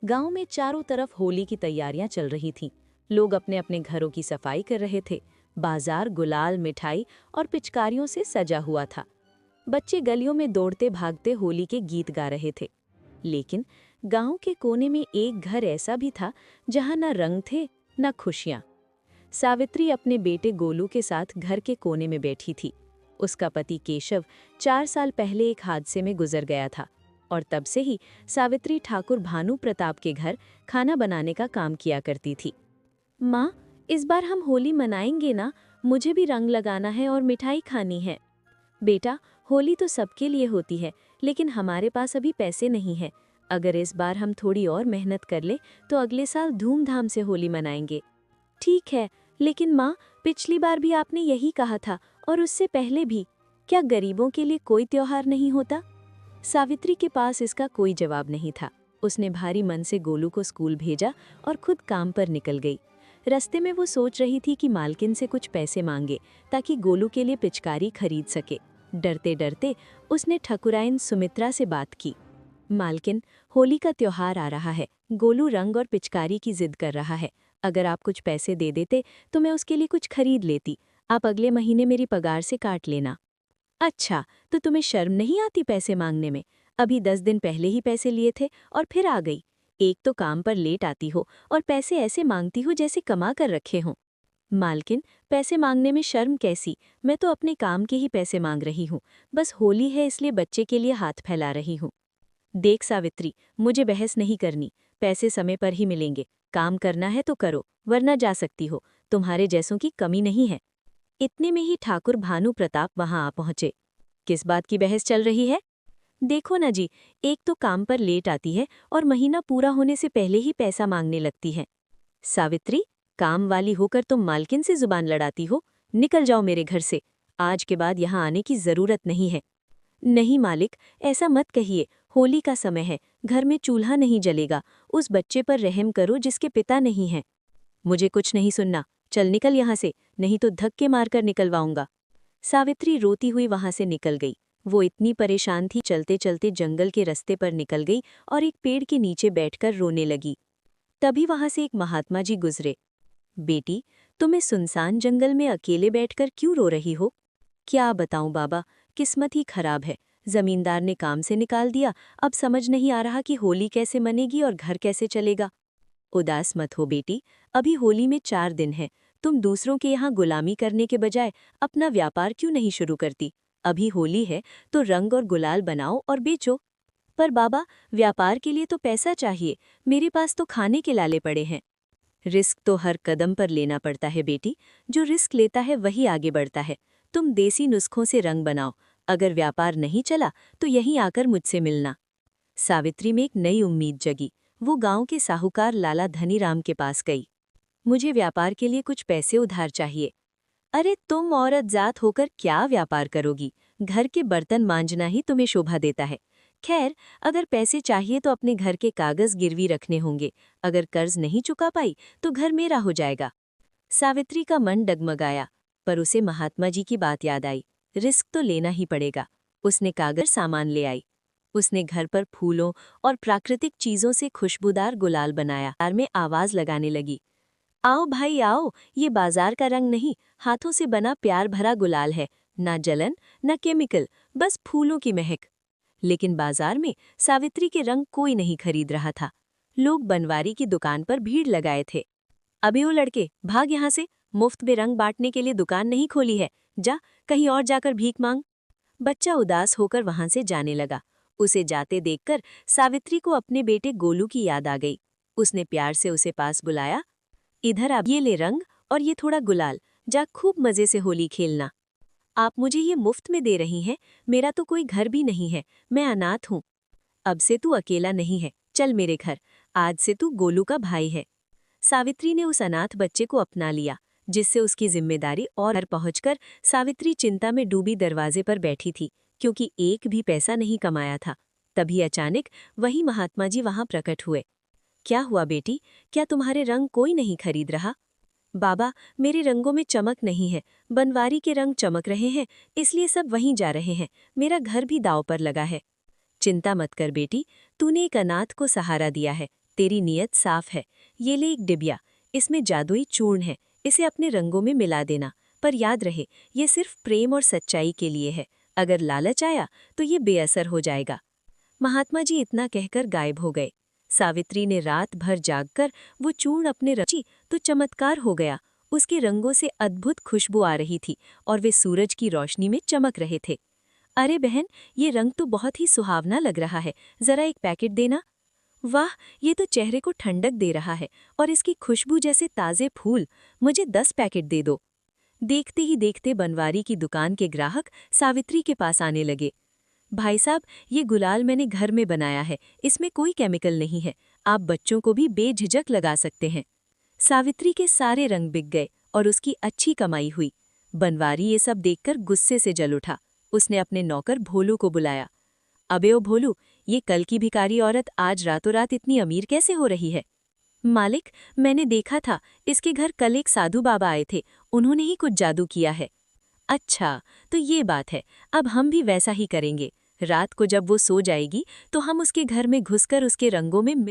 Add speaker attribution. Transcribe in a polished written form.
Speaker 1: गांव में चारों तरफ होली की तैयारियां चल रही थीं। लोग अपने अपने घरों की सफाई कर रहे थे। बाजार गुलाल, मिठाई और पिचकारियों से सजा हुआ था। बच्चे गलियों में दौड़ते भागते होली के गीत गा रहे थे। लेकिन गांव के कोने में एक घर ऐसा भी था जहां न रंग थे न खुशियां। सावित्री अपने बेटे गोलू के साथ घर के कोने में बैठी थी। उसका पति केशव 4 साल पहले एक हादसे में गुजर गया था और तब से ही सावित्री ठाकुर भानु प्रताप के घर खाना बनाने का काम किया करती थी। माँ, इस बार हम होली मनाएंगे ना? मुझे भी रंग लगाना है और मिठाई खानी है। बेटा, होली तो सबके लिए होती है, लेकिन हमारे पास अभी पैसे नहीं है। अगर इस बार हम थोड़ी और मेहनत कर ले तो अगले साल धूमधाम से होली मनाएंगे। ठीक है, लेकिन माँ, पिछली बार भी आपने यही कहा था और उससे पहले भी। क्या गरीबों के लिए कोई त्योहार नहीं होता? सावित्री के पास इसका कोई जवाब नहीं था। उसने भारी मन से गोलू को स्कूल भेजा और खुद काम पर निकल गई। रास्ते में वो सोच रही थी कि मालकिन से कुछ पैसे मांगे ताकि गोलू के लिए पिचकारी खरीद सके। डरते डरते उसने ठकुराइन सुमित्रा से बात की। मालकिन, होली का त्योहार आ रहा है। गोलू रंग और पिचकारी की जिद कर रहा है। अगर आप कुछ पैसे दे देते तो मैं उसके लिए कुछ खरीद लेती। आप अगले महीने मेरी पगार से काट लेना। अच्छा, तो तुम्हें शर्म नहीं आती पैसे मांगने में? अभी 10 दिन पहले ही पैसे लिए थे और फिर आ गई। एक तो काम पर लेट आती हो और पैसे ऐसे मांगती हो जैसे कमा कर रखे हों। मालकिन, पैसे मांगने में शर्म कैसी? मैं तो अपने काम के ही पैसे मांग रही हूँ। बस होली है इसलिए बच्चे के लिए हाथ फैला रही हूँ। देख सावित्री, मुझे बहस नहीं करनी। पैसे समय पर ही मिलेंगे। काम करना है तो करो, वरना जा सकती हो। तुम्हारे जैसों की कमी नहीं है। इतने में ही ठाकुर भानु प्रताप वहां आ पहुंचे। किस बात की बहस चल रही है? देखो ना जी, एक तो काम पर लेट आती है और महीना पूरा होने से पहले ही पैसा मांगने लगती है। सावित्री, काम वाली होकर तुम मालकिन से जुबान लड़ाती हो? निकल जाओ मेरे घर से। आज के बाद यहाँ आने की जरूरत नहीं है। नहीं मालिक, ऐसा मत कहिए। होली का समय है, घर में चूल्हा नहीं जलेगा। उस बच्चे पर रहम करो जिसके पिता नहीं है। मुझे कुछ नहीं सुनना। चल निकल यहाँ से, नहीं तो धक्के मारकर निकलवाऊंगा। सावित्री रोती हुई वहां से निकल गई। वो इतनी परेशान थी, चलते चलते जंगल के रास्ते पर निकल गई और एक पेड़ के नीचे बैठकर रोने लगी। तभी वहां से एक महात्मा जी गुजरे। बेटी, तुम इस सुनसान जंगल में अकेले बैठकर क्यों रो रही हो? क्या बताऊं बाबा, किस्मत ही खराब है। जमींदार ने काम से निकाल दिया। अब समझ नहीं आ रहा कि होली कैसे मनेगी और घर कैसे चलेगा। उदास मत हो बेटी, अभी होली में 4 दिन है। तुम दूसरों के यहाँ गुलामी करने के बजाय अपना व्यापार क्यों नहीं शुरू करती? अभी होली है तो रंग और गुलाल बनाओ और बेचो। पर बाबा, व्यापार के लिए तो पैसा चाहिए। मेरे पास तो खाने के लाले पड़े हैं। रिस्क तो हर कदम पर लेना पड़ता है बेटी। जो रिस्क लेता है वही आगे बढ़ता है। तुम देसी नुस्खों से रंग बनाओ। अगर व्यापार नहीं चला तो यहीं आकर मुझसे मिलना। सावित्री में एक नई उम्मीद जगी। वो गांव के साहूकार लाला धनीराम के पास गई। मुझे व्यापार के लिए कुछ पैसे उधार चाहिए। अरे, तुम औरत जात होकर क्या व्यापार करोगी? घर के बर्तन मांजना ही तुम्हें शोभा देता है। खैर, अगर पैसे चाहिए तो अपने घर के कागज गिरवी रखने होंगे। अगर कर्ज नहीं चुका पाई तो घर मेरा हो जाएगा। सावित्री का मन डगमगाया, पर उसे महात्मा जी की बात याद आई। रिस्क तो लेना ही पड़ेगा। उसने कागज सामान ले आई। उसने घर पर फूलों और प्राकृतिक चीजों से खुशबूदार गुलाल बनाया। बाजार में आवाज लगाने लगी, आओ भाई आओ, ये बाजार का रंग नहीं, हाथों से बना प्यार भरा गुलाल है। ना जलन, ना केमिकल, बस फूलों की महक। लेकिन बाजार में सावित्री के रंग कोई नहीं खरीद रहा था। लोग बनवारी की दुकान पर भीड़ लगाए थे। अबे ओ लड़के, भाग यहाँ से। मुफ्त में रंग बांटने के लिए दुकान नहीं खोली है। जा, कहीं और जाकर भीख मांग। बच्चा उदास होकर वहां से जाने लगा। उसे जाते देखकर सावित्री को अपने बेटे गोलू की याद आ गई। उसने प्यार से उसे पास बुलाया। इधर आप, ये ले रंग और ये थोड़ा गुलाल। जा खूब मजे से होली खेलना। आप मुझे ये मुफ्त में दे रही हैं? मेरा तो कोई घर भी नहीं है, मैं अनाथ हूँ। अब से तू अकेला नहीं है, चल मेरे घर। आज से तू गोलू का भाई है। सावित्री ने उस अनाथ बच्चे को अपना लिया, जिससे उसकी जिम्मेदारी। और घर पहुंचकर सावित्री चिंता में डूबी दरवाजे पर बैठी थी, क्योंकि एक भी पैसा नहीं कमाया था। तभी अचानक वही महात्मा जी वहां प्रकट हुए। क्या हुआ बेटी, क्या तुम्हारे रंग कोई नहीं खरीद रहा? बाबा, मेरे रंगों में चमक नहीं है। बनवारी के रंग चमक रहे हैं, इसलिए सब वहीं जा रहे हैं। मेरा घर भी दांव पर लगा है। चिंता मत कर बेटी, तूने एक अनाथ को सहारा दिया है। तेरी नीयत साफ है। ये ले एक डिबिया, इसमें जादुई चूर्ण है, इसे अपने रंगों में मिला देना। पर याद रहे, ये सिर्फ प्रेम और सच्चाई के लिए है। अगर लालच आया तो ये बेअसर हो जाएगा। महात्मा जी इतना कहकर गायब हो गए। सावित्री ने रात भर जागकर वो चूर्ण अपने रची तो चमत्कार हो गया। उसके रंगों से अद्भुत खुशबू आ रही थी और वे सूरज की रोशनी में चमक रहे थे। अरे बहन, ये रंग तो बहुत ही सुहावना लग रहा है, जरा एक पैकेट देना। वाह, ये तो चेहरे को ठंडक दे रहा है और इसकी खुशबू जैसे ताज़े फूल। मुझे 10 पैकेट दे दो। देखते ही देखते बनवारी की दुकान के ग्राहक सावित्री के पास आने लगे। भाई साहब, ये गुलाल मैंने घर में बनाया है, इसमें कोई केमिकल नहीं है, आप बच्चों को भी बेझिझक लगा सकते हैं। सावित्री के सारे रंग बिक गए और उसकी अच्छी कमाई हुई। बनवारी ये सब देखकर गुस्से से जल उठा। उसने अपने नौकर भोलू को बुलाया। अबे ओ भोलू, ये कल की भिखारी औरत आज रातों रात इतनी अमीर कैसे हो रही है? मालिक, मैंने देखा था, इसके घर कल एक साधु बाबा आए थे, उन्होंने ही कुछ जादू किया है। अच्छा, तो ये बात है, अब हम भी वैसा ही करेंगे। रात को जब वो सो जाएगी तो हम उसके घर में घुसकर उसके रंगों में